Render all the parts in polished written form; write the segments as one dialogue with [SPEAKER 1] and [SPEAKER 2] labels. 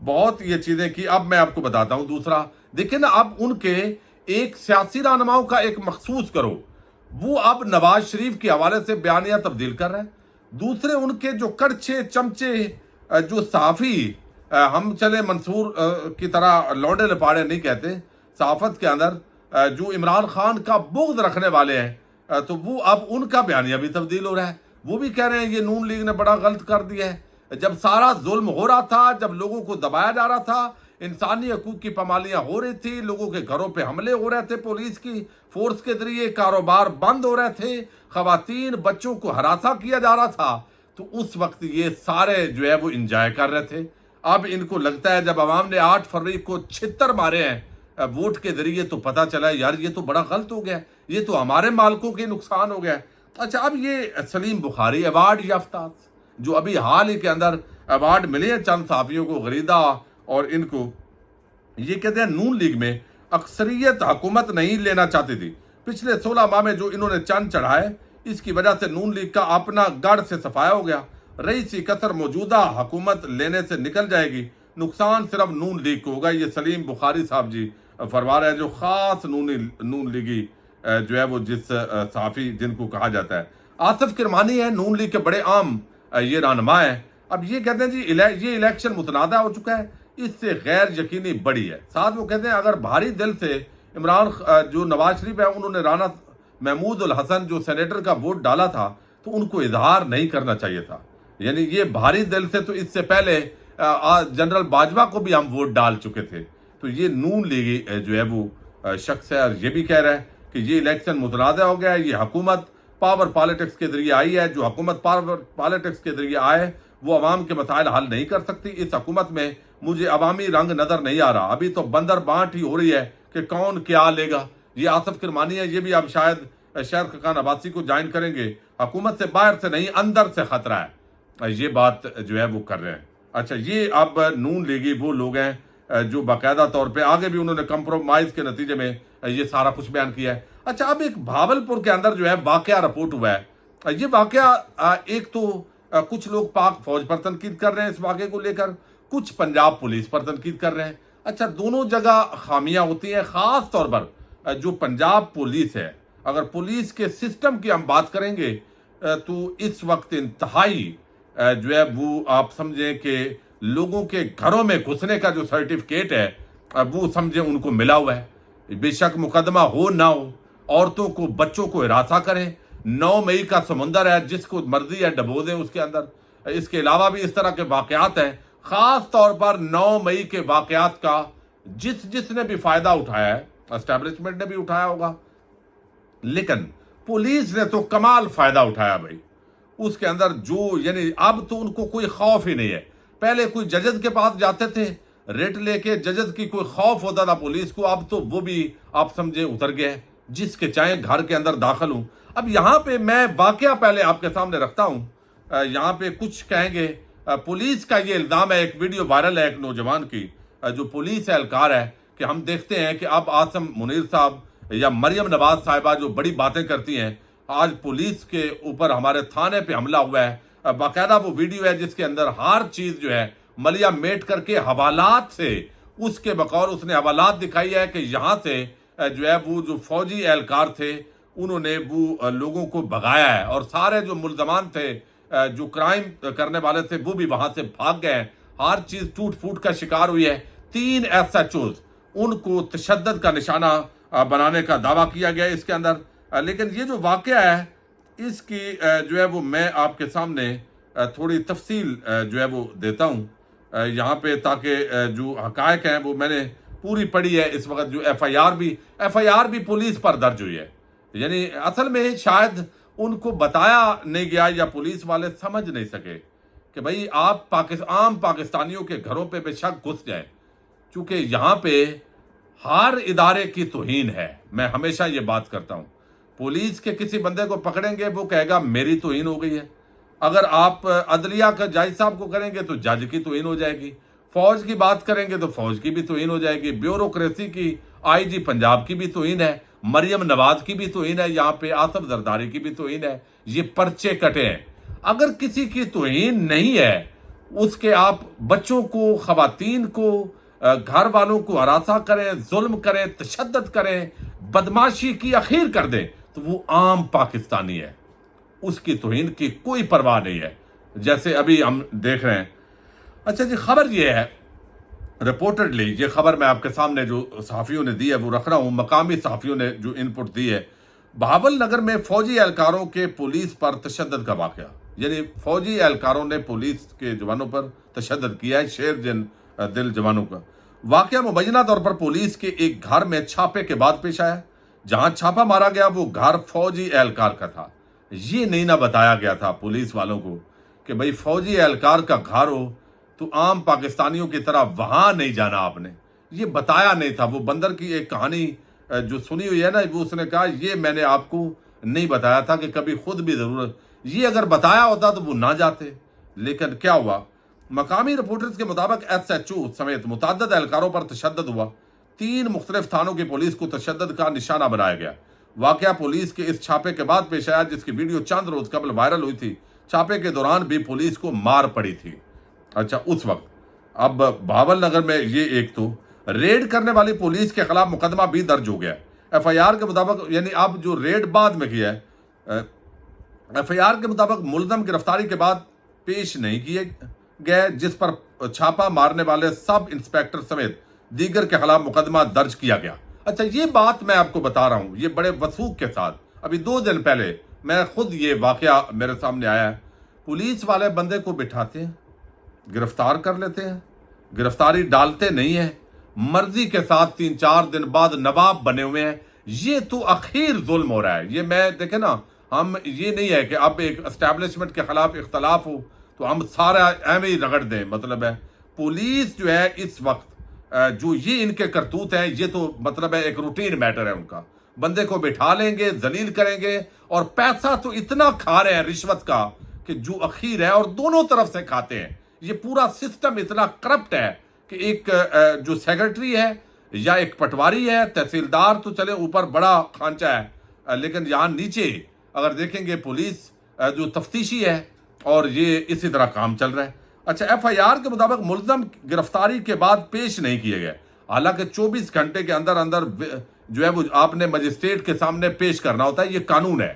[SPEAKER 1] بہت یہ چیزیں کی. اب میں آپ کو بتاتا ہوں دوسرا. دیکھیں نا, اب ان کے ایک سیاسی رہنماؤں کا ایک مخصوص کرو, وہ اب نواز شریف کے حوالے سے بیانیہ تبدیل کر رہے ہیں. دوسرے ان کے جو کڑچے چمچے جو صحافی, ہم چلے منصور کی طرح لونڈے لپاڑے نہیں کہتے, صحافت کے اندر جو عمران خان کا بغض رکھنے والے ہیں, تو وہ اب ان کا بیانیہ بھی تبدیل ہو رہا ہے. وہ بھی کہہ رہے ہیں یہ نون لیگ نے بڑا غلط کر دیا ہے. جب سارا ظلم ہو رہا تھا, جب لوگوں کو دبایا جا رہا تھا, انسانی حقوق کی پامالیاں ہو رہی تھی, لوگوں کے گھروں پہ حملے ہو رہے تھے پولیس کی فورس کے ذریعے, کاروبار بند ہو رہے تھے, خواتین بچوں کو ہراساں کیا جا رہا تھا, تو اس وقت یہ سارے جو ہے وہ انجوائے کر رہے تھے. اب ان کو لگتا ہے جب عوام نے 8 فروری کو 76 مارے ہیں ووٹ کے ذریعے, تو پتہ چلا یار یہ تو بڑا غلط ہو گیا, یہ تو ہمارے مالکوں کے نقصان ہو گیا. اچھا, اب یہ سلیم بخاری ایوارڈ یافتہ جو ابھی حال ہی کے اندر ایوارڈ ملے ہیں چند صحافیوں کو, غریدہ اور ان کو, یہ کہتے ہیں نون لیگ میں اکثریت حکومت نہیں لینا چاہتی تھی. پچھلے 16 ماہ میں جو انہوں نے چند چڑھائے, اس کی وجہ سے نون لیگ کا اپنا گڑھ سے صفایا ہو گیا. رئیسی قطر موجودہ حکومت لینے سے نکل جائے گی, نقصان صرف نون لیگ کو ہوگا. یہ سلیم بخاری صاحب جی فرما رہے ہیں, جو خاص نون لیگی جو ہے وہ جس صحافی جن کو کہا جاتا ہے. آصف کرمانی ہے نون لیگ کے بڑے عام یہ رہنما ہیں. اب یہ کہتے ہیں جی یہ الیکشن متنازع ہو چکا ہے, اس سے غیر یقینی بڑی ہے. ساتھ وہ کہتے ہیں اگر بھاری دل سے جو نواز شریف ہے انہوں نے رانا محمود الحسن جو سینیٹر کا ووٹ ڈالا تھا, تو ان کو اظہار نہیں کرنا چاہیے تھا. یعنی یہ بھاری دل سے, تو اس سے پہلے جنرل باجوہ کو بھی ہم ووٹ ڈال چکے تھے. تو یہ نون لیگی جو ہے وہ شخص ہے, اور یہ بھی کہہ رہا ہے کہ یہ الیکشن متنازع ہو گیا ہے. یہ حکومت پاور پالیٹکس کے ذریعے آئی ہے, جو حکومت پاور پالیٹکس کے ذریعے آئے وہ عوام کے مسائل حل نہیں کر سکتی. اس حکومت میں مجھے عوامی رنگ نظر نہیں آ رہا. ابھی تو بندر بانٹ ہی ہو رہی ہے کہ کون کیا لے گا. یہ آصف کرمانی ہے, یہ بھی اب شاید شیر خاقان عباسی کو جوائن کریں گے. حکومت سے باہر سے نہیں, اندر سے خطرہ ہے, یہ بات جو ہے وہ کر رہے ہیں. اچھا, یہ اب نون لیگی وہ لوگ ہیں جو باقاعدہ طور پہ آگے بھی انہوں نے کمپرومائز کے نتیجے میں یہ سارا کچھ بیان کیا ہے. اچھا, اب ایک بھاولپور کے اندر جو ہے واقعہ رپورٹ ہوا ہے. یہ واقعہ ایک تو کچھ لوگ پاک فوج پر تنقید کر رہے ہیں اس واقعے کو لے کر, کچھ پنجاب پولیس پر تنقید کر رہے ہیں. اچھا, دونوں جگہ خامیاں ہوتی ہیں. خاص طور پر جو پنجاب پولیس ہے, اگر پولیس کے سسٹم کی ہم بات کریں گے تو اس وقت انتہائی جو ہے وہ آپ سمجھیں کہ لوگوں کے گھروں میں گھسنے کا جو سرٹیفکیٹ ہے وہ سمجھیں ان کو ملا ہوا ہے. بے شک مقدمہ ہو نہ ہو, عورتوں کو بچوں کو ہراساں کریں. 9 مئی کا سمندر ہے, جس کو مرضی ہے ڈبو دیں اس کے اندر. اس کے علاوہ بھی اس طرح کے واقعات ہیں. خاص طور پر 9 مئی کے واقعات کا جس نے بھی فائدہ اٹھایا ہے, اسٹیبلشمنٹ نے بھی اٹھایا ہوگا, لیکن پولیس نے تو کمال فائدہ اٹھایا بھائی. اس کے اندر جو یعنی اب تو ان کو کوئی خوف ہی نہیں ہے. پہلے کوئی ججز کے پاس جاتے تھے ریٹ لے کے, ججز کی کوئی خوف ہوتا تھا پولیس کو, اب تو وہ بھی آپ سمجھے اتر گئے, جس کے چاہیں گھر کے اندر داخل ہوں. اب یہاں پہ میں واقعہ پہلے آپ کے سامنے رکھتا ہوں. یہاں پہ کچھ کہیں گے پولیس کا یہ الزام ہے, ایک ویڈیو وائرل ہے ایک نوجوان کی جو پولیس اہلکار ہے, کہ ہم دیکھتے ہیں کہ اب عاصم منیر صاحب یا مریم نواز صاحبہ جو بڑی باتیں کرتی ہیں, آج پولیس کے اوپر ہمارے تھانے پہ حملہ ہوا ہے. باقاعدہ وہ ویڈیو ہے جس کے اندر ہر چیز جو ہے ملیا میٹ کر کے حوالات سے, اس کے بقور اس نے حوالات دکھائی ہے کہ یہاں سے جو ہے وہ جو فوجی اہلکار تھے انہوں نے وہ لوگوں کو بھگایا ہے, اور سارے جو ملزمان تھے جو کرائم کرنے والے تھے وہ بھی وہاں سے بھاگ گئے ہیں. ہر چیز ٹوٹ پھوٹ کا شکار ہوئی ہے. 3 SHOs ان کو تشدد کا نشانہ بنانے کا دعویٰ کیا گیا اس کے اندر. لیکن یہ جو واقعہ ہے اس کی جو ہے وہ میں آپ کے سامنے تھوڑی تفصیل جو ہے وہ دیتا ہوں یہاں پہ, تاکہ جو حقائق ہیں وہ میں نے پوری پڑھی ہے اس وقت. جو ایف آئی آر بھی پولیس پر درج ہوئی ہے. یعنی اصل میں شاید ان کو بتایا نہیں گیا یا پولیس والے سمجھ نہیں سکے کہ بھائی آپ عام پاکستانیوں کے گھروں پہ بے شک گھس جائیں, چونکہ یہاں پہ ہر ادارے کی توہین ہے. میں ہمیشہ یہ بات کرتا ہوں, پولیس کے کسی بندے کو پکڑیں گے وہ کہے گا میری توہین ہو گئی ہے. اگر آپ عدلیہ کا جج صاحب کو کریں گے تو جج کی توہین ہو جائے گی. فوج کی بات کریں گے تو فوج کی بھی توہین ہو جائے گی. بیوروکریسی کی IG پنجاب کی بھی توہین ہے, مریم نواز کی بھی توہین ہے, یہاں پہ آصف زرداری کی بھی توہین ہے. یہ پرچے کٹے ہیں. اگر کسی کی توہین نہیں ہے اس کے آپ بچوں کو، خواتین کو، گھر والوں کو ہراساں کریں، ظلم کریں، تشدد کریں، بدماشی کی اخیر کر دیں، تو وہ عام پاکستانی ہے، اس کی توہین کی کوئی پرواہ نہیں ہے، جیسے ابھی ہم دیکھ رہے ہیں۔ اچھا جی، خبر یہ ہے، رپورٹڈلی یہ خبر میں آپ کے سامنے جو صحافیوں نے دی ہے وہ رکھ رہا ہوں، مقامی صحافیوں نے جو ان پٹ دی ہے۔ بہاول نگر میں فوجی اہلکاروں کے پولیس پر تشدد کا واقعہ، یعنی فوجی اہلکاروں نے پولیس کے جوانوں پر تشدد کیا ہے، شیر جن دل جوانوں کا واقعہ مبینہ طور پر پولیس کے ایک گھر میں چھاپے کے بعد پیش آیا۔ جہاں چھاپا مارا گیا وہ گھر فوجی اہلکار کا تھا۔ یہ نہیں نہ بتایا گیا تھا پولیس والوں کو کہ بھئی فوجی اہلکار کا گھر ہو تو عام پاکستانیوں کی طرح وہاں نہیں جانا آپ نے، یہ بتایا نہیں تھا۔ وہ بندر کی ایک کہانی جو سنی ہوئی ہے نا، وہ اس نے کہا یہ میں نے آپ کو نہیں بتایا تھا کہ کبھی خود بھی ضرورت، یہ اگر بتایا ہوتا تو وہ نہ جاتے۔ لیکن کیا ہوا، مقامی رپورٹرز کے مطابق ایس ایچ او سمیت متعدد اہلکاروں پر تشدد ہوا۔ 3 مختلف تھانوں کی پولیس کو تشدد کا نشانہ بنایا گیا۔ واقعہ پولیس کے اس چھاپے کے بعد پیش آیا جس کی ویڈیو چند روز قبل وائرل ہوئی تھی۔ چھاپے کے دوران بھی پولیس کو مار پڑی تھی۔ اچھا، اس وقت اب بہاول نگر میں یہ ایک تو ریڈ کرنے والی پولیس کے خلاف مقدمہ بھی درج ہو گیا۔ ایف آئی آر کے مطابق، یعنی اب جو ریڈ بعد میں کیا ہے، ایف آئی آر کے مطابق ملزم گرفتاری کے بعد پیش نہیں کیے گئے، جس پر چھاپا مارنے والے سب انسپیکٹر سمیت دیگر کے خلاف مقدمہ درج کیا گیا۔ اچھا، یہ بات میں آپ کو بتا رہا ہوں، یہ بڑے وثوق کے ساتھ، ابھی 2 دن پہلے میں خود یہ واقعہ میرے سامنے آیا ہے۔ پولیس والے بندے کو بٹھاتے ہیں، گرفتار کر لیتے ہیں، گرفتاری ڈالتے نہیں ہیں، مرضی کے ساتھ 3-4 دن بعد نواب بنے ہوئے ہیں۔ یہ تو اخیر ظلم ہو رہا ہے۔ یہ میں دیکھیں نا، ہم یہ نہیں ہے کہ اب ایک اسٹیبلشمنٹ کے خلاف اختلاف ہو تو ہم سارا ایویں ہی رگڑ دیں، مطلب ہے پولیس جو ہے اس وقت جو یہ ان کے کرتوت ہیں، یہ تو مطلب ہے ایک روٹین میٹر ہے ان کا۔ بندے کو بٹھا لیں گے، ذلیل کریں گے، اور پیسہ تو اتنا کھا رہے ہیں رشوت کا کہ جو اخیر ہے، اور دونوں طرف سے کھاتے ہیں۔ یہ پورا سسٹم اتنا کرپٹ ہے کہ ایک جو سیکرٹری ہے یا ایک پٹواری ہے، تحصیلدار تو چلے اوپر بڑا خانچہ ہے، لیکن یہاں نیچے اگر دیکھیں گے پولیس جو تفتیشی ہے، اور یہ اسی طرح کام چل رہا ہے۔ اچھا، ایف آئی آر کے مطابق ملزم گرفتاری کے بعد پیش نہیں کیے گئے، حالانکہ 24 گھنٹے کے اندر اندر جو ہے وہ آپ نے مجسٹریٹ کے سامنے پیش کرنا ہوتا ہے، یہ قانون ہے۔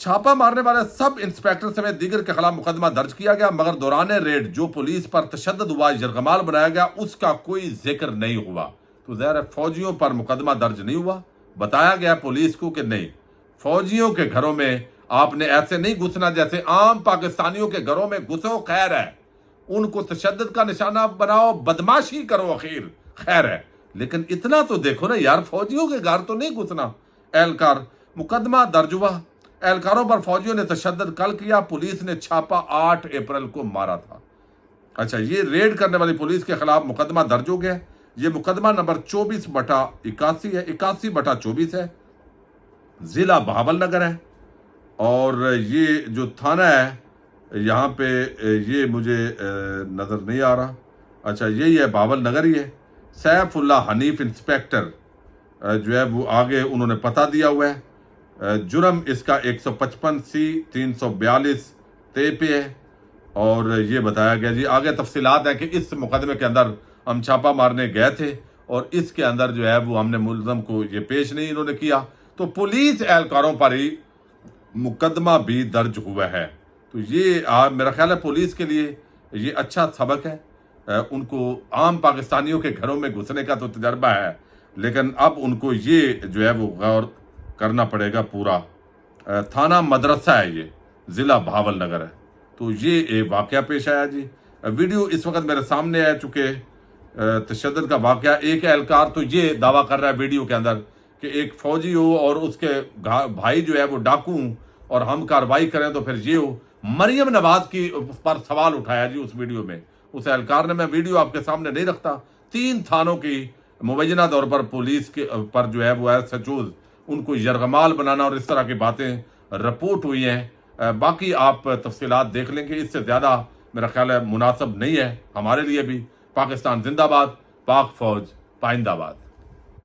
[SPEAKER 1] چھاپا مارنے والے سب انسپیکٹر سمیت دیگر کے خلاف مقدمہ درج کیا گیا، مگر دوران ریڈ جو پولیس پر تشدد ہوا، یرغمال بنایا گیا، اس کا کوئی ذکر نہیں ہوا۔ تو ظاہر ہے فوجیوں پر مقدمہ درج نہیں ہوا۔ بتایا گیا پولیس کو کہ نہیں، فوجیوں کے گھروں میں آپ نے ایسے نہیں گھسنا جیسے عام پاکستانیوں کے گھروں میں گھسو، خیر ہے، ان کو تشدد کا نشانہ بناؤ، بدماشی کرو، اخیر خیر ہے، لیکن اتنا تو دیکھو نا یار، فوجیوں کے گھر تو نہیں گھسنا۔ اہلکار، مقدمہ درج ہوا، اہلکاروں پر فوجیوں نے تشدد کل کیا، پولیس نے چھاپا 8 اپریل کو مارا تھا۔ اچھا، یہ ریڈ کرنے والی پولیس کے خلاف مقدمہ درج ہو گیا۔ یہ مقدمہ نمبر 24/81 ہے، 81/24 ہے، ضلع بہاول نگر ہے، اور یہ جو تھانہ ہے یہاں پہ یہ مجھے نظر نہیں آ رہا۔ اچھا، یہی ہے، بہاول نگر ہی ہے۔ سیف اللہ حنیف انسپیکٹر جو ہے وہ آگے انہوں نے پتہ دیا ہوا ہے۔ جرم اس کا 155C-342 تے پہ ہے، اور یہ بتایا گیا جی آگے تفصیلات ہے کہ اس مقدمے کے اندر ہم چھاپا مارنے گئے تھے، اور اس کے اندر جو ہے وہ ہم نے ملزم کو یہ پیش نہیں انہوں نے کیا، تو پولیس اہلکاروں پر ہی مقدمہ بھی درج ہوا ہے۔ تو یہ میرا خیال ہے پولیس کے لیے یہ اچھا سبق ہے۔ ان کو عام پاکستانیوں کے گھروں میں گھسنے کا تو تجربہ ہے، لیکن اب ان کو یہ جو ہے وہ غور کرنا پڑے گا۔ پورا تھانہ مدرسہ ہے، یہ ضلع بہاول نگر ہے۔ تو یہ ایک واقعہ پیش آیا جی۔ ویڈیو اس وقت میرے سامنے ہے، چونکہ تشدد کا واقعہ، ایک اہلکار تو یہ دعویٰ کر رہا ہے ویڈیو کے اندر کہ ایک فوجی ہو اور اس کے بھائی جو ہے وہ ڈاکو ہوں اور ہم کارروائی کریں تو پھر یہ ہو۔ مریم نواز کی پر سوال اٹھایا جی اس ویڈیو میں، اس اہلکار نے۔ میں ویڈیو آپ کے سامنے نہیں رکھتا۔ 3 تھانوں کی مبینہ طور پر پولیس کے پر جو ہے وہ ایس ایچ اوز، ان کو یرغمال بنانا اور اس طرح کی باتیں رپورٹ ہوئی ہیں۔ باقی آپ تفصیلات دیکھ لیں گے، اس سے زیادہ میرا خیال ہے مناسب نہیں ہے ہمارے لیے بھی۔ پاکستان زندہ باد، پاک فوج پائندہ باد۔